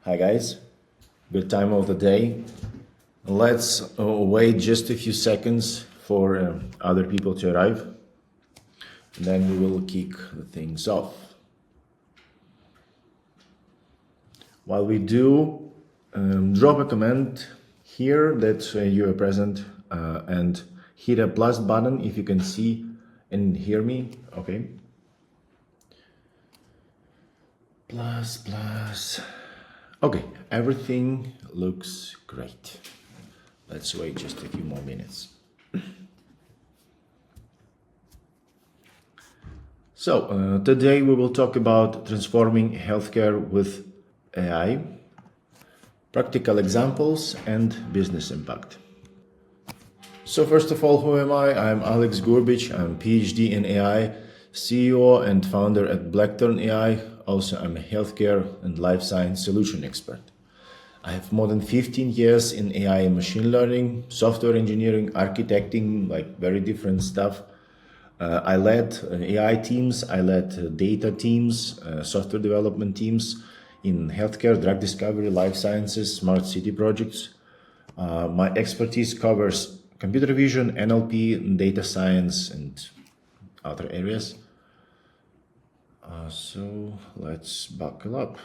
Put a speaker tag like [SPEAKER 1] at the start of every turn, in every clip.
[SPEAKER 1] Hi guys, good time of the day. Let's wait just a few seconds for other people to arrive. And then we will kick things off. While we do, drop a comment here that you are present and hit a plus button if you can see and hear me. Okay. Plus. Okay, everything looks great. Let's wait just a few more minutes. So, today we will talk about transforming healthcare with AI, practical examples, and business impact. So first of all, who am I? I'm Alex Gurbich. I'm Ph.D. in AI, CEO and founder at Blackthorn AI. Also, I'm a healthcare and life science solution expert. I have more than 15 years in AI and machine learning, software engineering, architecting, like very different stuff. I led AI teams, I led data teams, software development teams in healthcare, drug discovery, life sciences, smart city projects. My expertise covers computer vision, NLP, data science, and other areas. So let's buckle up.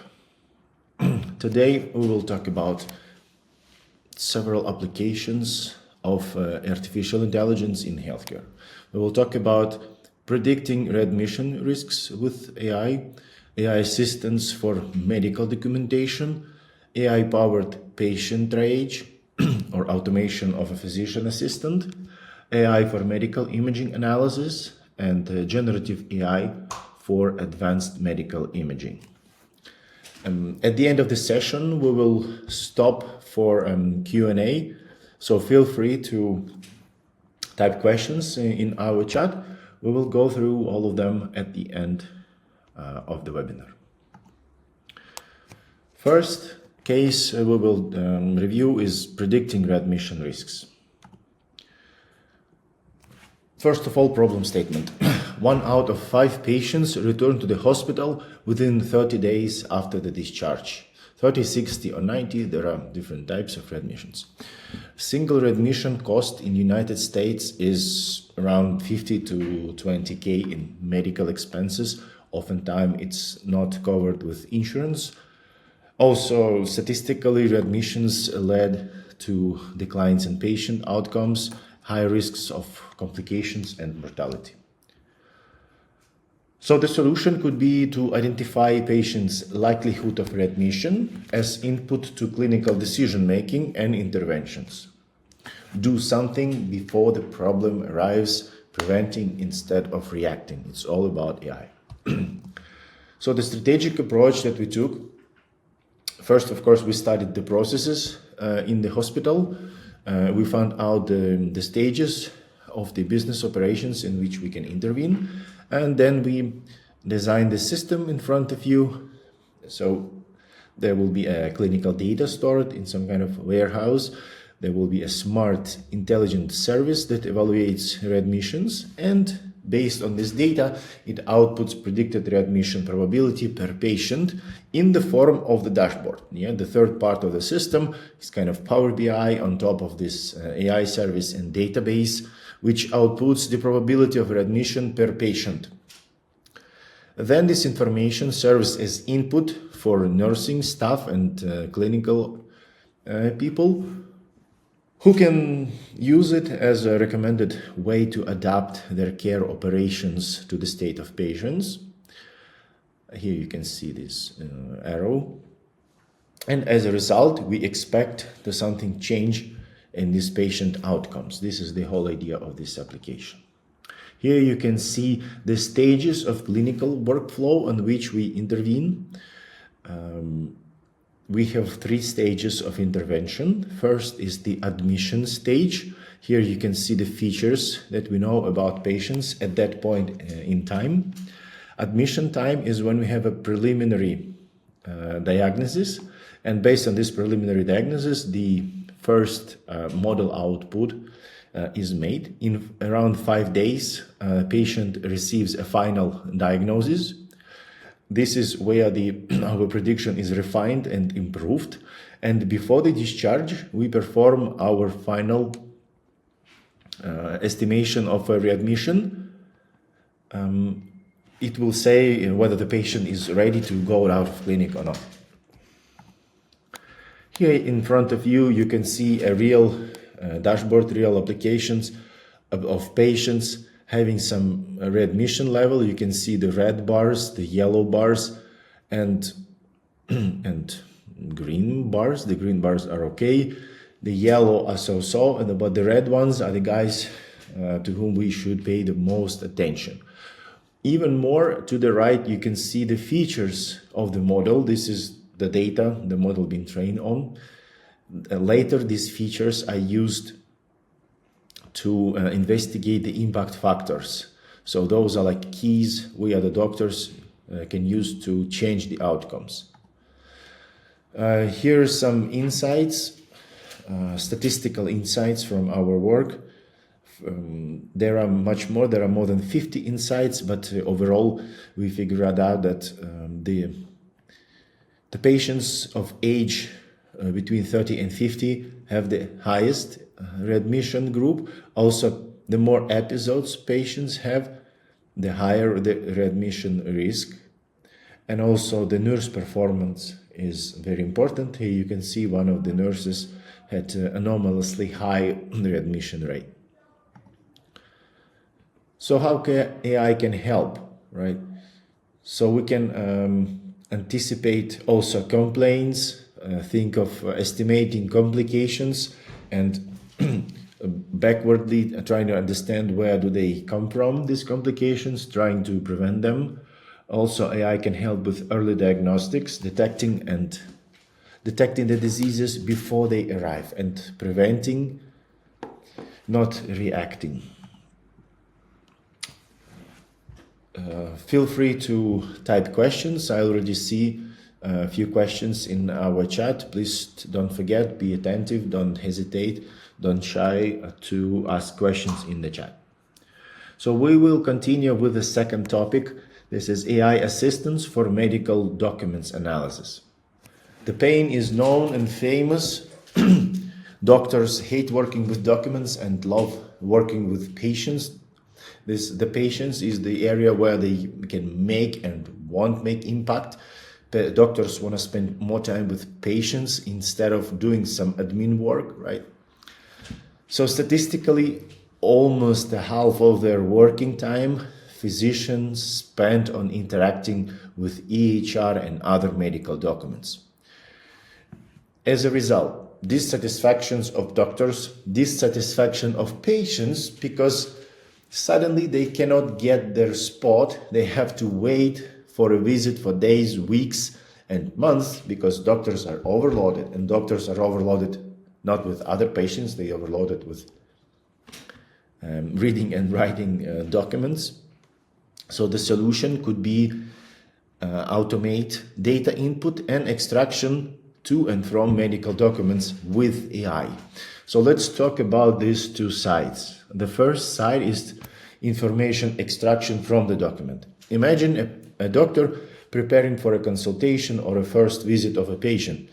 [SPEAKER 1] Today we will talk about several applications of artificial intelligence in healthcare. We will talk about predicting readmission risks with AI, AI assistance for medical documentation, AI-powered patient triage or automation of a physician assistant, AI for medical imaging analysis, and generative AI for advanced medical imaging. At the end of the session, we will stop for Q&A, so feel free to type questions in our chat. We will go through all of them at the end of the webinar. First case we will review is predicting readmission risks. First of all, problem statement. 1 out of 5 patients return to the hospital within 30 days after the discharge. 30, 60, or 90, there are different types of readmissions. Single readmission cost in the United States is around 50 to 20K in medical expenses. Oftentimes, it's not covered with insurance. Also, statistically, readmissions led to declines in patient outcomes, high risks of complications, and mortality. So the solution could be to identify patients' likelihood of readmission as input to clinical decision-making and interventions. Do something before the problem arrives, preventing instead of reacting. It's all about AI. So the strategic approach that we took, first, of course, we studied the processes in the hospital. We found out the stages of the business operations in which we can intervene. And then we designed the system in front of you. So there will be a clinical data stored in some kind of warehouse. There will be a smart, intelligent service that evaluates readmissions. And based on this data, it outputs predicted readmission probability per patient in the form of the dashboard. Yeah, the third part of the system is kind of Power BI on top of this AI service and database, which outputs the probability of readmission per patient. Then this information serves as input for nursing staff and clinical people who can use it as a recommended way to adapt their care operations to the state of patients. Here you can see this arrow. And as a result, we expect that something change in these patient outcomes. This is the whole idea of this application. Here you can see the stages of clinical workflow on which we intervene. We have 3 stages of intervention. First is the admission stage. Here you can see the features that we know about patients at that point in time. Admission time is when we have a preliminary diagnosis. And based on this preliminary diagnosis, the first model output is made. In around 5 days, patient receives a final diagnosis. This is where our prediction is refined and improved. And before the discharge, we perform our final estimation of a readmission. It will say whether the patient is ready to go out of clinic or not. Here in front of you, you can see a real dashboard, real applications of patients having some readmission level. You can see the red bars, the yellow bars, and green bars. The green bars are okay. The yellow are so-so, but the red ones are the guys to whom we should pay the most attention. Even more to the right, you can see the features of the model. This is the data the model been trained on. Later, these features are used to investigate the impact factors. So those are like keys we as the doctors can use to change the outcomes. Here are some insights, statistical insights from our work. There are much more. There are more than 50 insights, but overall, we figured out that the patients of age between 30 and 50 have the highest readmission group. Also, the more episodes patients have, the higher the readmission risk. And also the nurse performance is very important. Here you can see one of the nurses had anomalously high readmission rate. So how AI can help, right? So we can anticipate also complaints, think of estimating complications, and backwardly trying to understand where do they come from, these complications, trying to prevent them. Also, AI can help with early diagnostics, detecting the diseases before they arrive, and preventing, not reacting. Feel free to type questions. I already see a few questions in our chat. Please don't forget, be attentive, don't hesitate, don't shy to ask questions in the chat. So we will continue with the second topic. This is AI assistance for medical documents analysis. The pain is known and famous. Doctors hate working with documents and love working with patients. The patients is the area where they can make and won't make impact. The doctors want to spend more time with patients instead of doing some admin work, right? So statistically, almost half of their working time physicians spend on interacting with EHR and other medical documents. As a result, dissatisfactions of doctors, dissatisfaction of patients, because suddenly they cannot get their spot. They have to wait for a visit for days, weeks, and months because doctors are overloaded, and doctors are overloaded not with other patients, they are overloaded with reading and writing documents. So the solution could be automate data input and extraction to and from medical documents with AI. So let's talk about these two sides. The first side is information extraction from the document. Imagine a doctor preparing for a consultation or a first visit of a patient.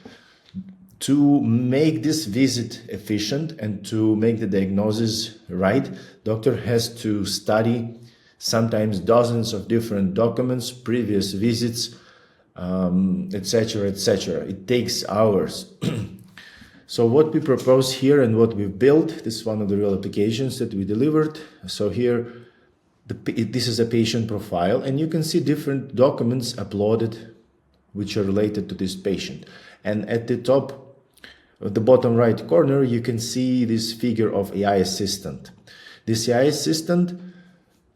[SPEAKER 1] To make this visit efficient and to make the diagnosis right, doctor has to study sometimes dozens of different documents, previous visits, etc., etc. It takes hours. So what we propose here and what we've built, this is one of the real applications that we delivered. So here, this is a patient profile, and you can see different documents uploaded which are related to this patient. And at the top, at the bottom right corner, you can see this figure of AI assistant. This AI assistant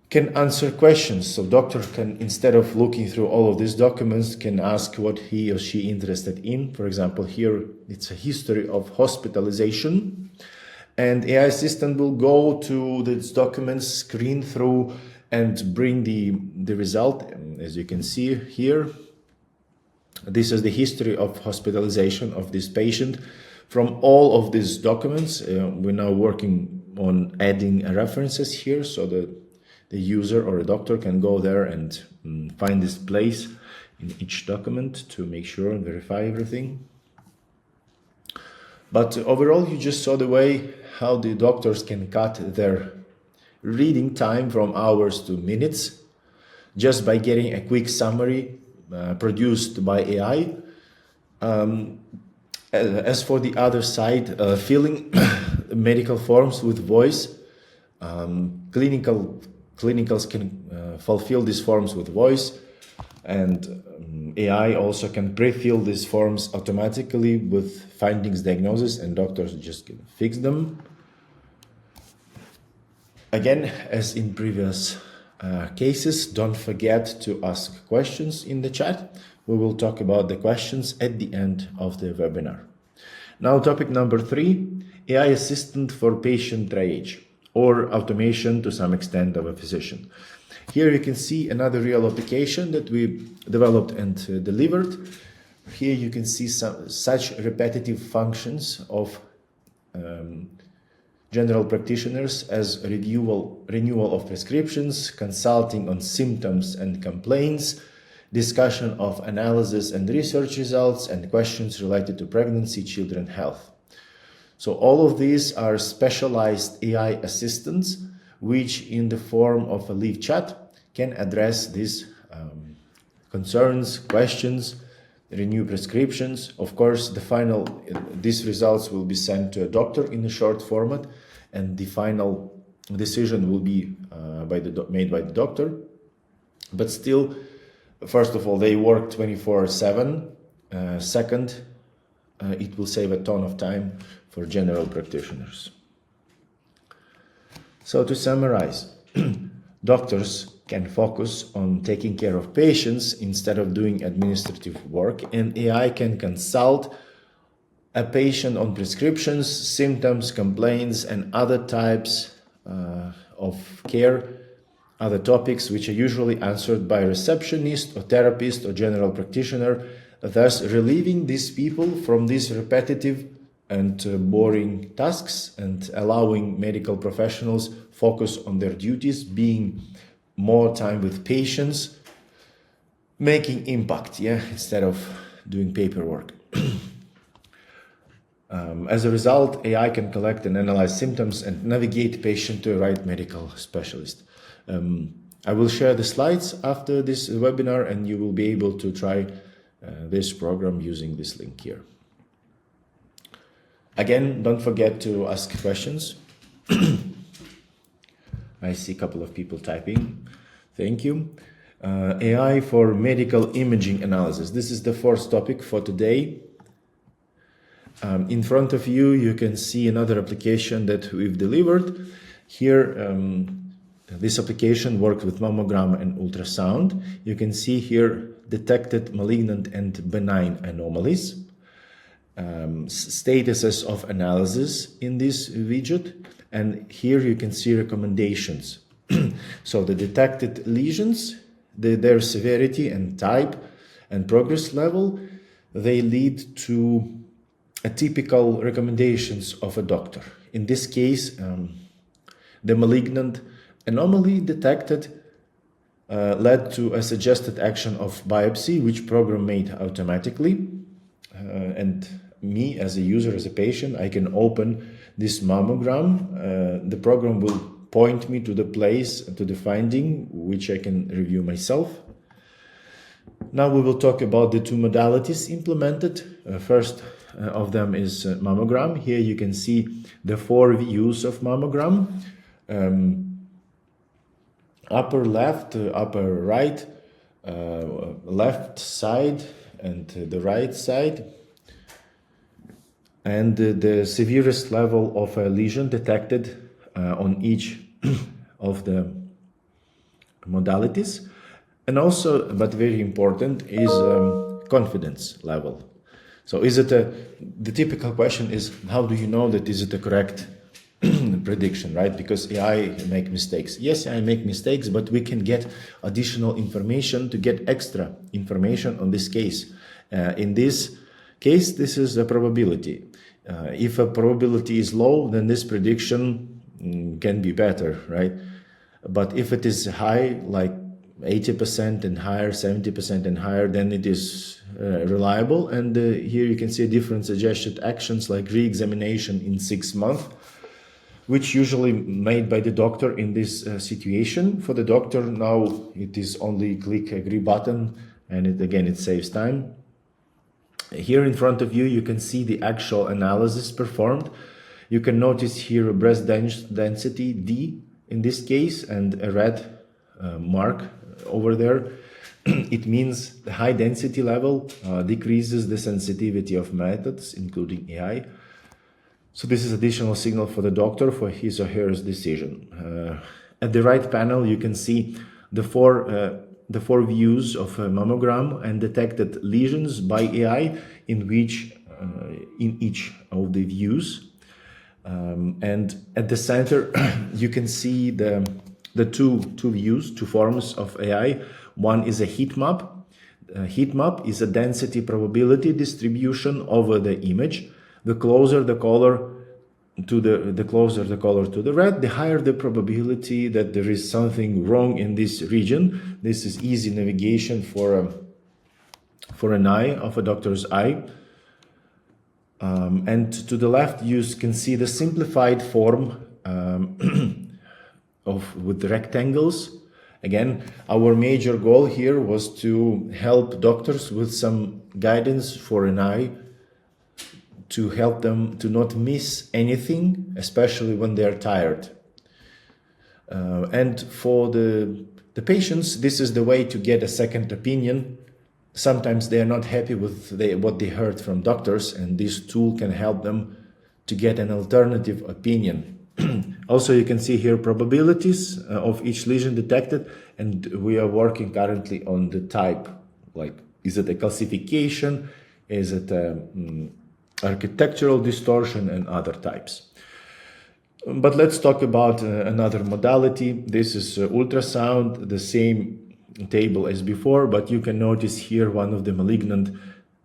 [SPEAKER 1] can answer questions. So doctor can, instead of looking through all of these documents, can ask what he or she interested in. For example, here it's a history of hospitalization, and AI assistant will go to these documents, screen through, and bring the result. As you can see here, this is the history of hospitalization of this patient. From all of these documents, we're now working on adding references here, so that the user or a doctor can go there and find this place in each document to make sure and verify everything. But overall, you just saw the way how the doctors can cut their reading time from hours to minutes just by getting a quick summary produced by AI. As for the other side, filling medical forms with voice, clinicals can fulfill these forms with voice, and AI also can pre-fill these forms automatically with findings, diagnosis, and doctors just can fix them. Again, as in previous cases, don't forget to ask questions in the chat. We will talk about the questions at the end of the webinar. Now, topic number 3, AI assistant for patient triage, or automation to some extent of a physician. Here you can see another real application that we developed and delivered. Here you can see such repetitive functions of general practitioners as renewal of prescriptions, consulting on symptoms and complaints, discussion of analysis and research results, and questions related to pregnancy, children health. So all of these are specialized AI assistants, which in the form of a live chat can address these concerns, questions, renew prescriptions. Of course, these results will be sent to a doctor in a short format, and the final decision will be made by the doctor. But still, first of all, they work 24/7. Second, it will save a ton of time for general practitioners. So to summarize, doctors can focus on taking care of patients instead of doing administrative work, and AI can consult a patient on prescriptions, symptoms, complaints, and other types of care, other topics which are usually answered by a receptionist or therapist or general practitioner, thus relieving these people from these repetitive and boring tasks and allowing medical professionals focus on their duties, being more time with patients, making impact, instead of doing paperwork. As a result, AI can collect and analyze symptoms and navigate patient to the right medical specialist. I will share the slides after this webinar, and you will be able to try this program using this link here. Again, don't forget to ask questions. I see a couple of people typing. Thank you. AI for medical imaging analysis. This is the fourth topic for today. In front of you, you can see another application that we've delivered. Here, this application works with mammogram and ultrasound. You can see here detected malignant and benign anomalies, statuses of analysis in this widget, and here you can see recommendations. So the detected lesions, their severity and type and progress level, they lead to typical recommendations of a doctor. In this case, the malignant anomaly detected led to a suggested action of biopsy, which program made automatically. And me as a user, as a patient, I can open this mammogram. The program will point me to the place, to the finding, which I can review myself. Now we will talk about the two modalities implemented. First of them is mammogram. Here you can see the 4 views of mammogram. Upper left, upper right, left side, and the right side. And the severest level of a lesion detected on each of the modalities. And also, but very important, is confidence level. So the typical question is, how do you know that is it a correct prediction, right? Because AI make mistakes. Yes, I make mistakes, but we can get additional information to get extra information on this case. In this case, this is a probability. If a probability is low, then this prediction can be better, right? But if it is high, like 80% and higher, 70% and higher, then it is reliable. And here you can see different suggested actions like re-examination in 6 months, which usually made by the doctor in this situation. For the doctor now, it is only click agree button, and it saves time. Here in front of you, you can see the actual analysis performed. You can notice here a breast density D in this case and a red mark over there. It means the high density level decreases the sensitivity of methods, including AI. So this is additional signal for the doctor for his or her decision. At the right panel, you can see the four views of a mammogram and detected lesions by AI in each of the views. And at the center, you can see the two views, two forms of AI. One is a heat map. Heat map is a density probability distribution over the image. The closer the color to the red, the higher the probability that there is something wrong in this region. This is easy navigation for an eye, of a doctor's eye. And to the left, you can see the simplified form with rectangles. Again, our major goal here was to help doctors with some guidance for an eye, to help them to not miss anything, especially when they are tired. And for the patients, this is the way to get a second opinion. Sometimes they are not happy with what they heard from doctors, and this tool can help them to get an alternative opinion. Also, you can see here probabilities of each lesion detected, and we are working currently on the type. Like, is it a calcification? Is it architectural distortion, and other types? But let's talk about another modality. This is ultrasound, the same table as before, but you can notice here one of the malignant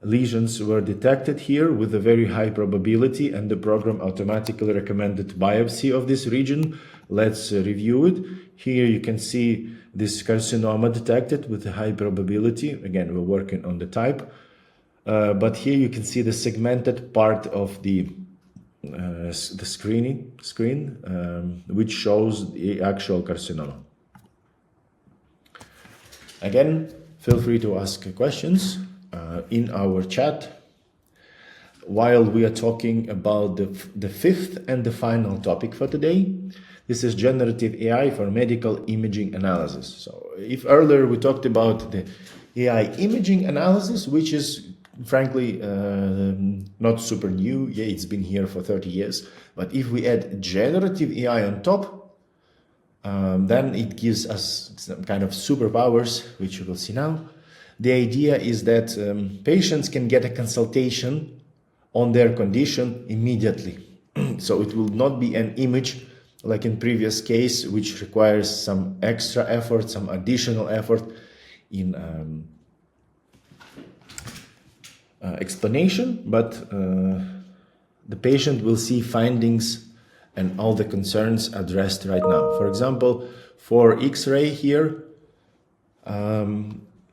[SPEAKER 1] lesions were detected here with a very high probability, and the program automatically recommended biopsy of this region. Let's review it. Here you can see this carcinoma detected with a high probability. Again, we're working on the type. But here you can see the segmented part of the screen, which shows the actual carcinoma. Again, feel free to ask questions in our chat while we are talking about the fifth and the final topic for today. This is generative AI for medical imaging analysis. So if earlier we talked about the AI imaging analysis, which is frankly not super new. Yeah, it's been here for 30 years. But if we add generative AI on top, then it gives us some kind of superpowers, which you will see now. The idea is that patients can get a consultation on their condition immediately. So it will not be an image like in previous case, which requires some extra effort, some additional effort in explanation, but the patient will see findings and all the concerns addressed right now. For example, for X-ray here,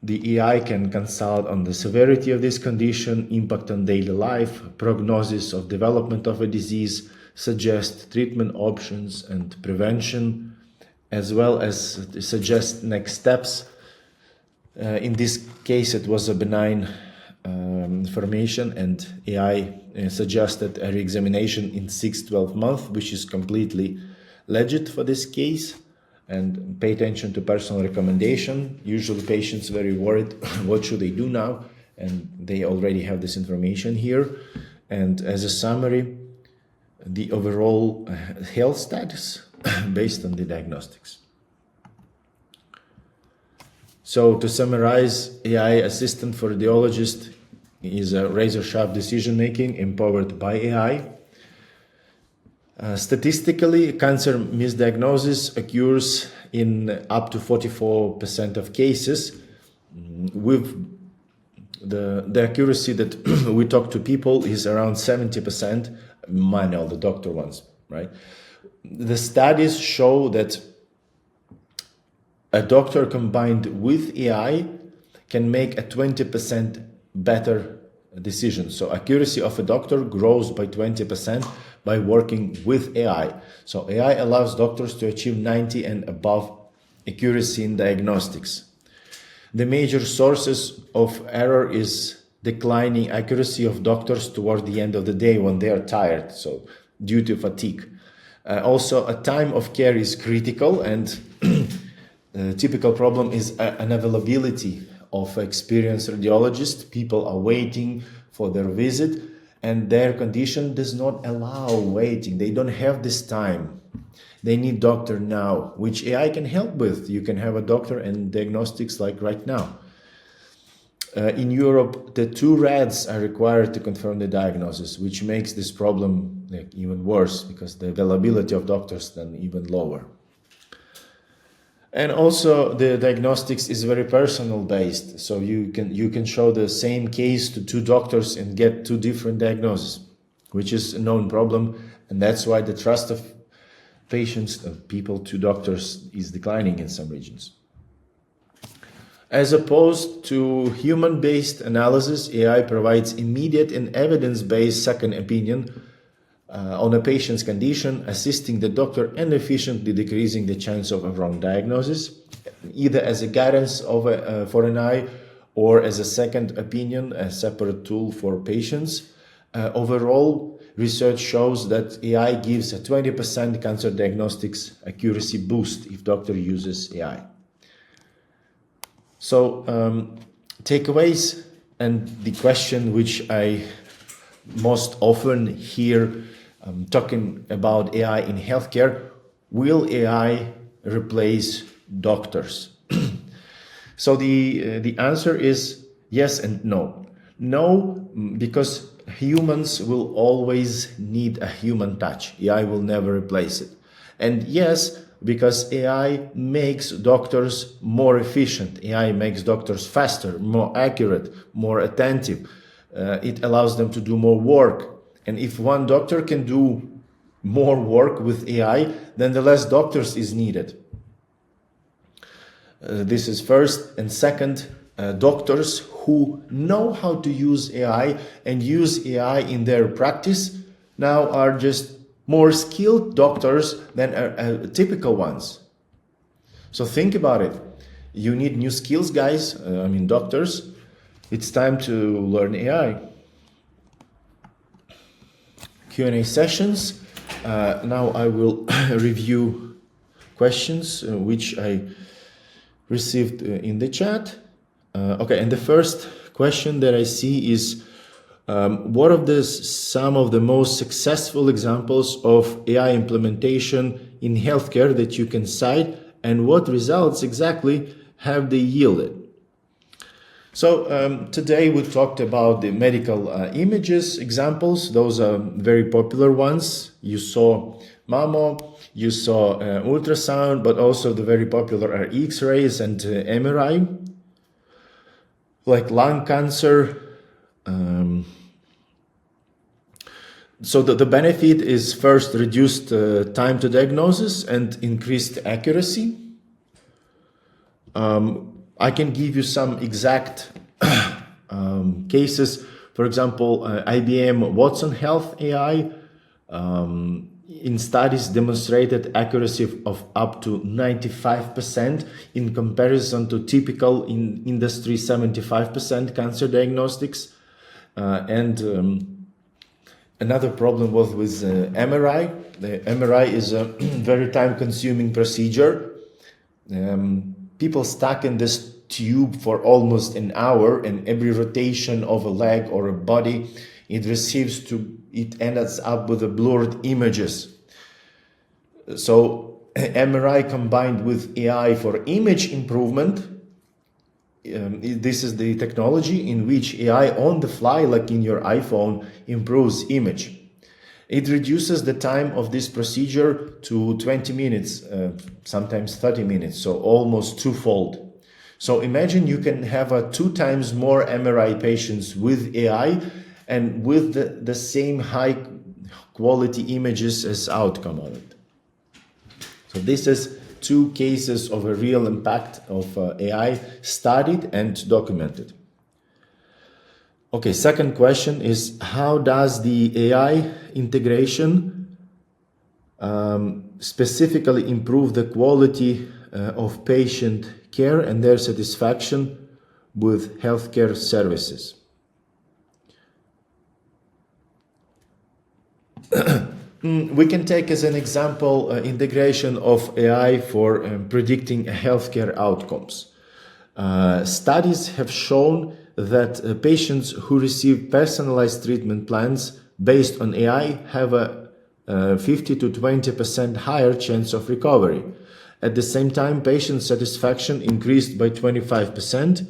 [SPEAKER 1] the AI can consult on the severity of this condition, impact on daily life, prognosis of development of a disease, suggest treatment options and prevention, as well as suggest next steps. In this case, it was a benign formation, and AI suggested a re-examination in 6-12 months, which is completely legit for this case. And pay attention to personal recommendation. Usually patients are very worried, what should they do now? And they already have this information here. And as a summary, the overall health status based on the diagnostics. So to summarize, AI assistant for radiologist is a razor-sharp decision-making empowered by AI. Statistically, cancer misdiagnosis occurs in up to 44% of cases. With the accuracy that we talk to people is around 70%, manual, the doctor ones, right? The studies show that A doctor combined with AI can make a 20% better decision. So accuracy of a doctor grows by 20% by working with AI. So AI allows doctors to achieve 90 and above accuracy in diagnostics. The major sources of error is declining accuracy of doctors toward the end of the day when they are tired, so due to fatigue. Also, a time of care is critical, and a typical problem is unavailability of experienced radiologists. People are waiting for their visit, and their condition does not allow waiting. They don't have this time. They need doctor now, which AI can help with. You can have a doctor and diagnostics like right now. In Europe, the 2 rads are required to confirm the diagnosis, which makes this problem even worse because the availability of doctors then even lower. And also the diagnostics is very personal based. So you can show the same case to 2 doctors and get 2 different diagnoses, which is a known problem. And that's why the trust of patients, people to doctors is declining in some regions. As opposed to human-based analysis, AI provides immediate and evidence-based second opinion on a patient's condition, assisting the doctor and efficiently decreasing the chance of a wrong diagnosis, either as a guidance for an eye or as a second opinion, a separate tool for patients. Overall, research shows that AI gives a 20% cancer diagnostics accuracy boost if doctor uses AI. So, takeaways and the question which I most often hear talking about AI in healthcare: will AI replace doctors? So the answer is yes and no. No, because humans will always need a human touch. AI will never replace it. And yes, because AI makes doctors more efficient. AI makes doctors faster, more accurate, more attentive. It allows them to do more work. And if one doctor can do more work with AI, then the less doctors is needed. This is first. And second, doctors who know how to use AI and use AI in their practice now are just more skilled doctors than typical ones. So think about it. You need new skills, guys. Doctors. It's time to learn AI. Q&A sessions. Now I will review questions which I received in the chat. Okay, and the first question that I see is, what are some of the most successful examples of AI implementation in healthcare that you can cite, and what results exactly have they yielded? So today we talked about the medical images examples. Those are very popular ones. You saw mammo, you saw ultrasound, but also the very popular are X-rays and MRI, like lung cancer. So the benefit is first reduced time to diagnosis and increased accuracy. I can give you some exact cases. For example, IBM Watson Health AI in studies demonstrated accuracy of up to 95% in comparison to typical in industry 75% cancer diagnostics. Another problem was with MRI. The MRI is a very time-consuming procedure. People stuck in this tube for almost an hour, and every rotation of a leg or a body, it ends up with blurred images. So MRI combined with AI for image improvement. This is the technology in which AI on the fly, like in your iPhone, improves image. It reduces the time of this procedure to 20 minutes, sometimes 30 minutes, so almost twofold. So imagine you can have 2 times more MRI patients with AI and with the same high quality images as outcome of it. So this is 2 cases of a real impact of AI studied and documented. Okay, second question is, how does the AI integration specifically improve the quality of patient care and their satisfaction with healthcare services? We can take as an example integration of AI for predicting healthcare outcomes. Studies have shown that patients who receive personalized treatment plans based on AI have a 50 to 20% higher chance of recovery. At the same time, patient satisfaction increased by 25%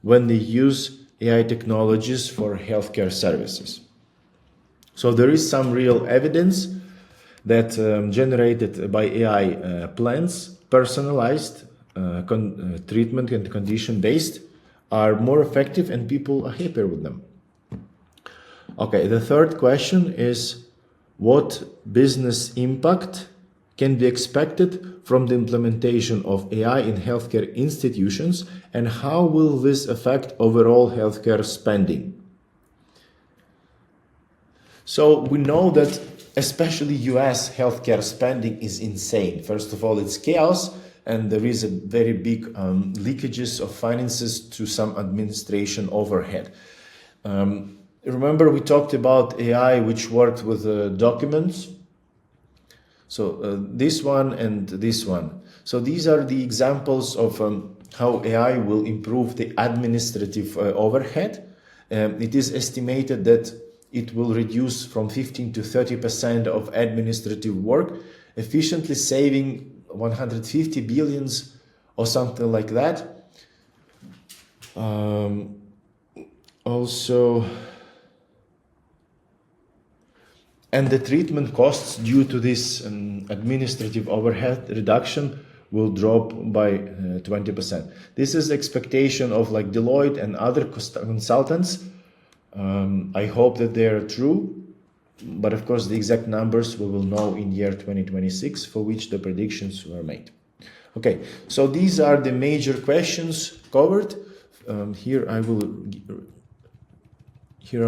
[SPEAKER 1] when they use AI technologies for healthcare services. So there is some real evidence that generated by AI plans, personalized treatment and condition-based, are more effective and people are happier with them. Okay, the third question is, what business impact can be expected from the implementation of AI in healthcare institutions, and how will this affect overall healthcare spending? So we know that especially US healthcare spending is insane. First of all, it's chaos, and there is a very big leakages of finances to some administration overhead. Remember we talked about AI which worked with documents? So this one and this one. So these are the examples of how AI will improve the administrative overhead. It is estimated that it will reduce from 15 to 30% of administrative work, efficiently saving 150 billions or something like that. Also, and the treatment costs due to this administrative overhead reduction will drop by 20%. This is expectation of like Deloitte and other consultants. I hope that they are true, but of course the exact numbers we will know in year 2026 for which the predictions were made. Okay, so these are the major questions covered. Here are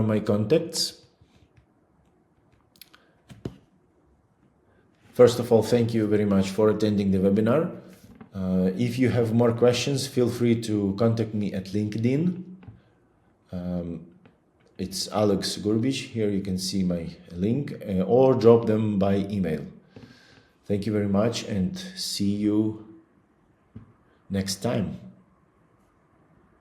[SPEAKER 1] my contacts. First of all, thank you very much for attending the webinar. If you have more questions, feel free to contact me at LinkedIn. It's Alex Gurbic. Here you can see my link, or drop them by email. Thank you very much and see you next time.